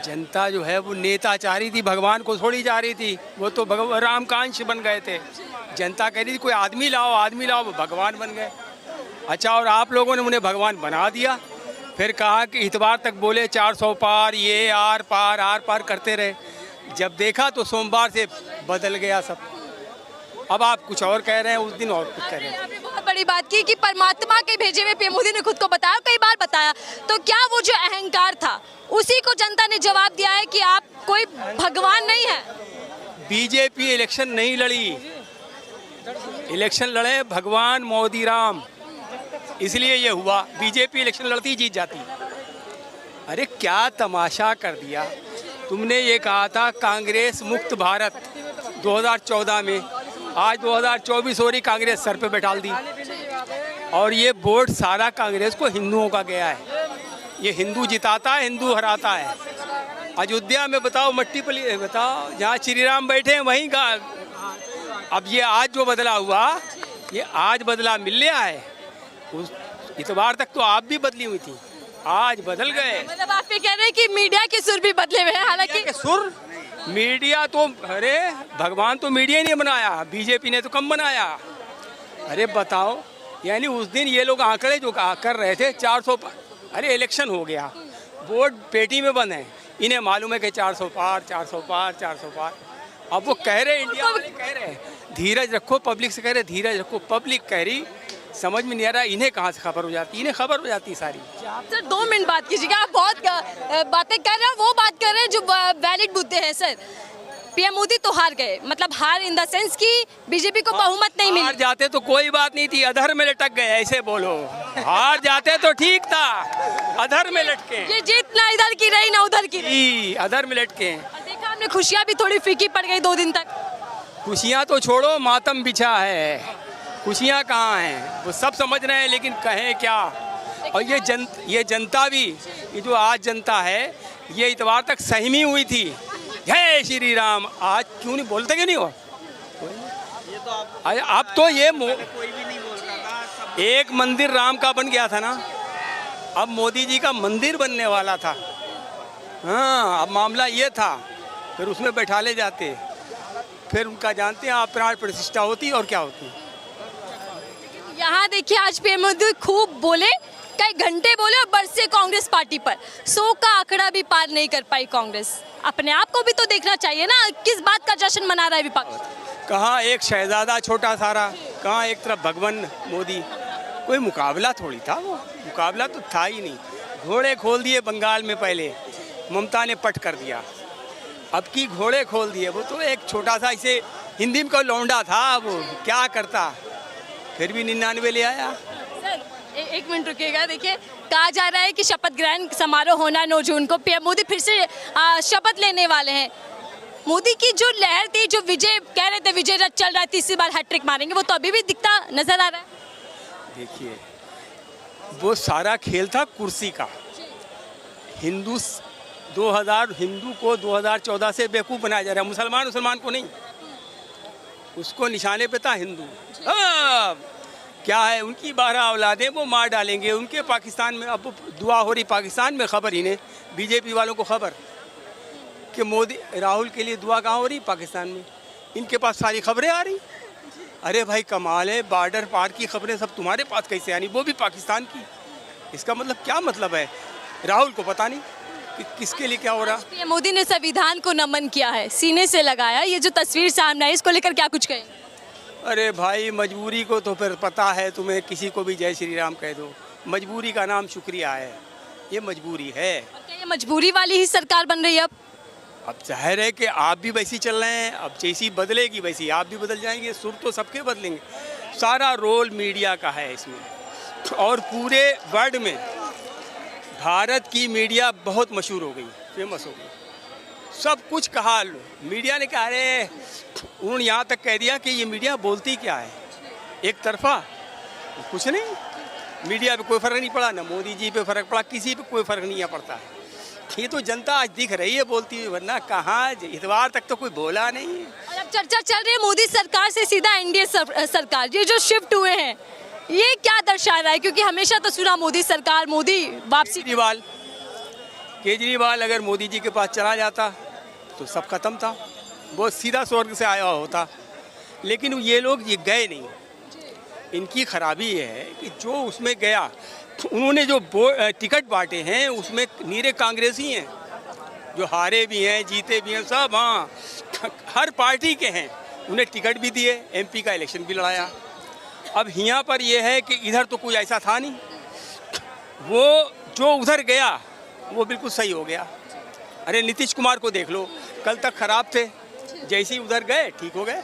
जनता जो है वो नेता चाह रही थी, भगवान को छोड़ी जा रही थी। वो तो भगवान राम का अंश बन गए थे। जनता कह रही थी कोई आदमी लाओ, वो भगवान बन गए। अच्छा, और आप लोगों ने उन्हें भगवान बना दिया। फिर कहा कि इतवार तक बोले 400 पार, ये आर पार करते रहे। जब देखा तो सोमवार से बदल गया सब। अब आप कुछ और कह रहे हैं, उस दिन और कुछ कह रहे हैं। आपने बहुत बड़ी बात की कि परमात्मा के भेजे हुए पीएम मोदी ने खुद को बताया, कई बार बताया। तो क्या वो जो अहंकार था उसी को जनता ने जवाब दिया है कि आप कोई भगवान नहीं है? बीजेपी इलेक्शन नहीं लड़ी, इलेक्शन लड़े भगवान मोदी राम, इसलिए ये हुआ। बीजेपी इलेक्शन लड़ती जीत जाती। अरे क्या तमाशा कर दिया तुमने। ये कहा था कांग्रेस मुक्त भारत 2014 में, आज 2024 हो रही, कांग्रेस सर पे बैठा दी। और ये वोट सारा कांग्रेस को हिंदुओं का गया है। ये हिंदू जिताता है, हिंदू हराता है। अयोध्या में बताओ, मट्टी पली बताओ, जहाँ श्री राम बैठे हैं वहीं का। अब ये आज जो बदला हुआ, ये आज बदला मिल गया है। उस इतवार तक तो आप भी बदली हुई थी, आज बदल गए। मतलब आप ये कह रहे हैं कि मीडिया के सुर भी बदले हुए हैं। हालांकि सुर मीडिया तो, अरे भगवान तो मीडिया ही नहीं बनाया, बीजेपी ने तो कम बनाया। अरे बताओ, यानी उस दिन ये लोग आंकड़े जो कर रहे थे 400 पार, अरे इलेक्शन हो गया, वोट पेटी में बंद है, इन्हें मालूम है कि 400 पार। अब वो कह रहे, इंडिया वाले कह रहे धीरज रखो, पब्लिक से कह रहे धीरज रखो, पब्लिक कह रही समझ में नहीं आ रहा। इन्हें कहाँ से खबर हो जाती, इन्हें खबर हो जाती सारी। सर 2 मिनट बात कीजिएगा, आप बहुत बातें कर रहे हैं, वो बात कर रहे हैं जो वैलिड मुद्दे हैं। सर पीएम मोदी तो हार गए, मतलब हार इन द सेंस कि बीजेपी को बहुमत नहीं मिली। हार जाते तो कोई बात नहीं थी, अधर में लटक गए, ऐसे बोलो। हार जाते तो ठीक था, अधर में लटके। ये जीत ना इधर की रही ना उधर की रही, अधर में लटके। देखा हमने, खुशियाँ भी थोड़ी फीकी पड़ गई 2 दिन तक। खुशियाँ तो छोड़ो, मातम बिछा है। खुशियाँ कहाँ हैं, वो सब समझ रहे हैं, लेकिन कहें क्या। और ये जनता भी, ये जो आज जनता है, ये इतवार तक सहमी हुई थी, जय श्री राम। आज क्यों नहीं बोलते, क्यों नहीं हो? अब तो ये कोई भी नहीं बोल रहा था। एक मंदिर राम का बन गया था ना, अब मोदी जी का मंदिर बनने वाला था। हाँ, अब मामला ये था, फिर उसमें बैठा ले जाते, फिर उनका जानते हैं आप, प्राण प्रतिष्ठा होती और क्या होती। यहाँ देखिए, आज पीएम मोदी खूब बोले, कई घंटे बोले और बरसे कांग्रेस पार्टी पर। 100 का आंकड़ा भी पार नहीं कर पाई कांग्रेस। अपने आप को भी तो देखना चाहिए ना, किस बात का जश्न मना रहा है विपक्ष। कहाँ एक शहजादा छोटा सारा, कहाँ एक तरफ भगवान मोदी। कोई मुकाबला थोड़ी था, वो मुकाबला तो था ही नहीं। घोड़े खोल दिए बंगाल में, पहले ममता ने पट कर दिया, अब की घोड़े खोल दिए। वो तो एक छोटा सा, इसे हिंदी में कोई लौंडा था, वो क्या करता, फिर भी 99 ले आया। सर 1 मिनट रुकिएगा, देखिए कहा जा रहा है कि शपथ ग्रहण समारोह होना है 9 जून को, पीएम मोदी फिर से शपथ लेने वाले हैं। मोदी की जो लहर थी, जो विजय कह रहे थे, विजय रथ चल रहा है, 30 बार हैट्रिक मारेंगे, वो तो अभी भी दिखता नजर आ रहा है। देखिए, वो सारा खेल था कुर्सी का। हिंदू को 2014 से बेवकूफ़ बनाया जा रहा है, मुसलमान को नहीं, उसको निशाने पे था हिंदू। क्या है, उनकी 12 औलादें वो मार डालेंगे, उनके पाकिस्तान में। अब दुआ हो रही पाकिस्तान में, खबर इन्हें बीजेपी वालों को खबर कि मोदी राहुल के लिए दुआ कहाँ हो रही, पाकिस्तान में। इनके पास सारी खबरें आ रही। अरे भाई कमाल है, बॉर्डर पार की खबरें सब तुम्हारे पास कैसे आनी, वो भी पाकिस्तान की। इसका मतलब क्या मतलब है, राहुल को पता नहीं कि किसके लिए क्या हो रहा। पीएम मोदी ने संविधान को नमन किया है, सीने से लगाया। ये जो तस्वीर सामने आई, इसको लेकर क्या कुछ कहें? अरे भाई, मजबूरी को तो फिर पता है तुम्हें, किसी को भी जय श्री राम कह दो। मजबूरी का नाम शुक्रिया है, ये मजबूरी है। क्या ये मजबूरी वाली ही सरकार बन रही है अब जाहिर है कि आप भी वैसी चल रहे हैं, अब जैसी बदलेगी वैसी आप भी बदल जाएंगे, सुर तो सबके बदलेंगे। सारा रोल मीडिया का है इसमें, और पूरे वर्ल्ड में भारत की मीडिया बहुत मशहूर हो गई, फेमस हो गई। सब कुछ कहा मीडिया ने, कहा अरे उन्होंने यहाँ तक कह दिया कि ये मीडिया बोलती क्या है, एक तरफा कुछ नहीं। मीडिया पे कोई फ़र्क नहीं पड़ा, ना मोदी जी पे फ़र्क पड़ा, किसी पे कोई फ़र्क नहीं पड़ता है। ये तो जनता आज दिख रही है बोलती हुई, वरना कहाँ इतवार तक तो कोई बोला नहीं है। और अब चर्चा चल रही है मोदी सरकार से सीधा एनडीए सरकार, ये जो शिफ्ट हुए हैं, ये क्या दर्शा रहा है? क्योंकि हमेशा तो सुना मोदी सरकार, मोदी वापसी। केजरीवाल अगर मोदी जी के पास चला जाता तो सब खत्म था, वो सीधा स्वर्ग से आया होता। लेकिन ये लोग ये गए नहीं। इनकी खराबी ये है कि जो उसमें गया, उन्होंने जो टिकट बांटे हैं उसमें नीरे कांग्रेसी हैं, जो हारे भी हैं जीते भी हैं सब। हाँ, हर पार्टी के हैं, उन्हें टिकट भी दिए, एमपी का इलेक्शन भी लड़ाया। अब यहाँ पर यह है कि इधर तो कुछ ऐसा था नहीं, वो जो उधर गया वो बिल्कुल सही हो गया। अरे नीतीश कुमार को देख लो, कल तक खराब थे, जैसे ही उधर गए ठीक हो गए।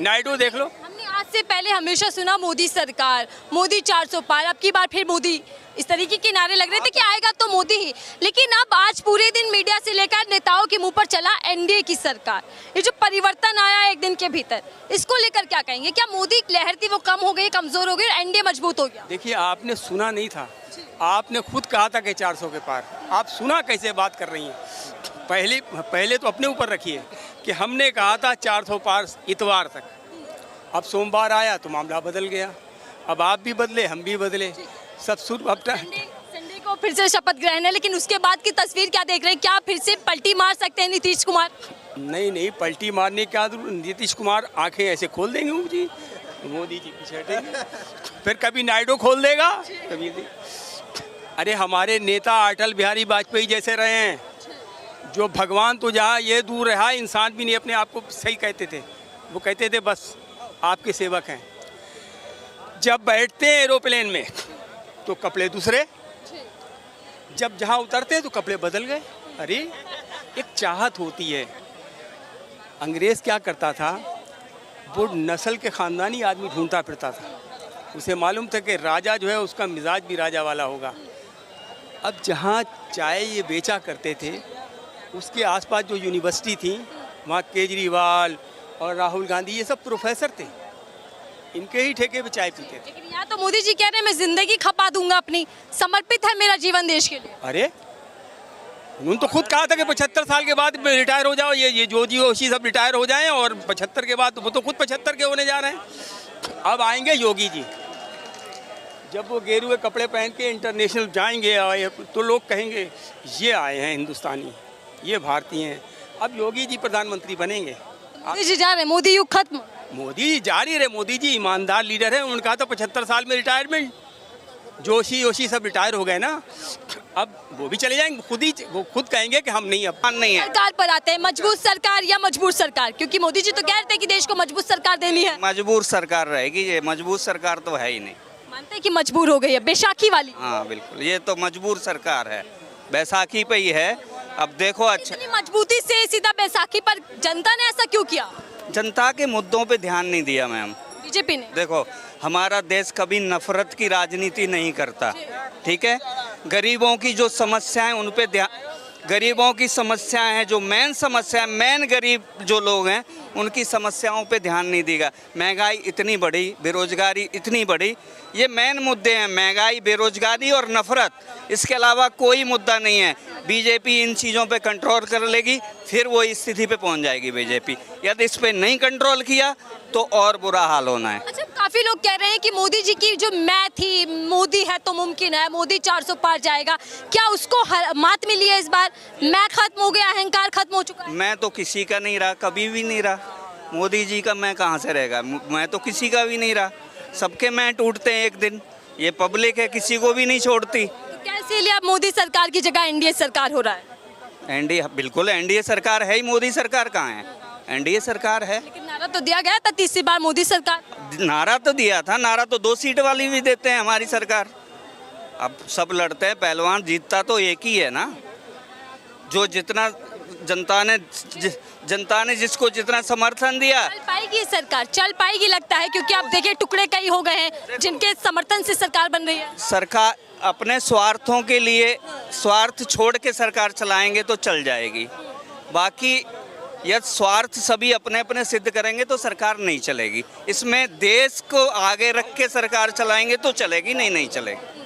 नायडू देख लो। हमने आज से पहले हमेशा सुना मोदी सरकार, मोदी 400 पार, अब की बार फिर मोदी, इस तरीके के नारे लग रहे थे कि आएगा तो मोदी ही। लेकिन अब आज पूरे दिन मीडिया से लेकर नेताओं के मुंह पर चला एनडीए की सरकार। ये जो परिवर्तन आया एक दिन के भीतर, इसको लेकर क्या कहेंगे? क्या मोदी लहर थी वो कम हो गई, कमजोर हो गई, एनडीए मजबूत हो गया? देखिए, आपने सुना नहीं था, आपने खुद कहा था कि 400 के पार। आप सुना कैसे बात कर रही हैं? पहले तो अपने ऊपर रखिए कि हमने कहा था 400 पार इतवार तक। अब सोमवार आया तो मामला बदल गया, अब आप भी बदले, हम भी बदले, सब शुरू। अब संडे को फिर से शपथ ग्रहण है, लेकिन उसके बाद की तस्वीर क्या देख रहे हैं? क्या फिर से पलटी मार सकते हैं नीतीश कुमार? नहीं, पलटी मारने का नीतीश कुमार आंखें ऐसे खोल देंगे मोदी जी पीछे हटेंगे, फिर कभी नायडू खोल देगा, कभी। अरे हमारे नेता अटल बिहारी वाजपेयी जैसे रहे हैं, जो भगवान तो जहाँ ये दूर रहा, इंसान भी नहीं अपने आप को सही कहते थे। वो कहते थे बस आपके सेवक हैं। जब बैठते हैं एरोप्लेन में तो कपड़े दूसरे, जब जहाँ उतरते हैं तो कपड़े बदल गए। अरे एक चाहत होती है। अंग्रेज़ क्या करता था, वो नस्ल के ख़ानदानी आदमी ढूंढता फिरता था। उसे मालूम था कि राजा जो है उसका मिजाज भी राजा वाला होगा। अब जहाँ चाय ये बेचा करते थे उसके आसपास जो यूनिवर्सिटी थी, वहाँ केजरीवाल और राहुल गांधी ये सब प्रोफेसर थे, इनके ही ठेके पे चाय पीते थे। लेकिन यहाँ तो मोदी जी कह रहे हैं मैं जिंदगी खपा दूंगा अपनी, समर्पित है मेरा जीवन देश के लिए। अरे उन्होंने तो खुद कहा था कि 75 साल के बाद रिटायर हो जाओ, ये जोशी जोशी सब रिटायर हो जाएं, और 75 के बाद वो तो खुद 75 के होने जा रहे हैं। अब आएंगे योगी जी, जब वो गेरुए कपड़े पहन के इंटरनेशनल जाएंगे तो लोग कहेंगे ये आए हैं हिंदुस्तानी, ये भारतीय हैं। अब योगी जी प्रधानमंत्री बनेंगे। मोदी जी जा रहे हैं, मोदी युग खत्म। मोदी जी जारी रहे, मोदी जी ईमानदार लीडर है। उन्होंने कहा था 75 साल में रिटायरमेंट, जोशी सब रिटायर हो गए ना, अब वो भी चले जाएंगे। वो खुद कहेंगे कि हम नहीं, अब नहीं है। सरकार पर आते हैं, मजबूत सरकार या मजबूर सरकार? क्योंकि मोदी जी तो कह रहे थे कि देश को मजबूत सरकार देनी है। मजबूर सरकार रहेगी, ये मजबूत सरकार तो है ही नहीं। मानते हैं कि मजबूर हो गई है, बैसाखी वाली? हाँ बिल्कुल, ये तो मजबूर सरकार है, बैसाखी पे ही है। अब देखो, अच्छा इतनी मजबूती से सीधा बैसाखी पर जनता ने ऐसा क्यों किया? जनता के मुद्दों पे ध्यान नहीं दिया मैम। बीजेपी ने देखो, हमारा देश कभी नफरत की राजनीति नहीं करता, ठीक है। गरीबों की जो समस्याएं उन पे ध्यान, गरीबों की समस्याएं हैं, जो मेन समस्या, मेन गरीब जो लोग हैं उनकी समस्याओं पे ध्यान नहीं देगा। महंगाई इतनी बढ़ी, बेरोजगारी इतनी बढ़ी, ये मेन मुद्दे हैं, महंगाई, बेरोजगारी और नफरत। इसके अलावा कोई मुद्दा नहीं है। बीजेपी इन चीज़ों पे कंट्रोल कर लेगी, फिर वो इस स्थिति पे पहुंच जाएगी बीजेपी। यदि इस पे नहीं कंट्रोल किया तो और बुरा हाल होना है। अच्छा, काफी लोग कह रहे हैं कि मोदी जी की जो मैं थी, मोदी है तो मुमकिन है, मोदी 400 पार जाएगा, क्या उसको मात मिली है इस बार? मैं खत्म हो गया, अहंकार खत्म हो चुका है? मैं तो किसी का नहीं रहा, कभी भी नहीं रहा। मोदी जी का मैं कहाँ से रहेगा? मैं तो किसी का भी नहीं रहा। सबके मैं टूटते हैं एक दिन, ये पब्लिक है, किसी को भी नहीं छोड़ती। तो क्या इसीलिए अब मोदी सरकार की जगह एनडीए सरकार हो रहा है? एनडीए, बिल्कुल एनडीए सरकार है ही, मोदी सरकार कहाँ है? एनडीए सरकार है। लेकिन नारा तो दिया गया था तीसरी बार मोदी सरकार। नारा तो दिया था, नारा तो 2 सीट वाली भी देते हैं हमारी सरकार। अब सब लड़ते हैं, पहलवान जीतता तो एक ही है ना। जो जितना जनता ने जिसको जितना समर्थन दिया। चल पाएगी सरकार, चल पाएगी लगता है, क्योंकि अब देखिए टुकड़े कई हो गए हैं जिनके समर्थन से सरकार बन रही है। सरकार अपने स्वार्थों के लिए स्वार्थ छोड़ के सरकार चलाएंगे तो चल जाएगी। बाकी यदि स्वार्थ सभी अपने अपने सिद्ध करेंगे तो सरकार नहीं चलेगी। इसमें देश को आगे रख के सरकार चलाएंगे तो चलेगी, नहीं चलेगी।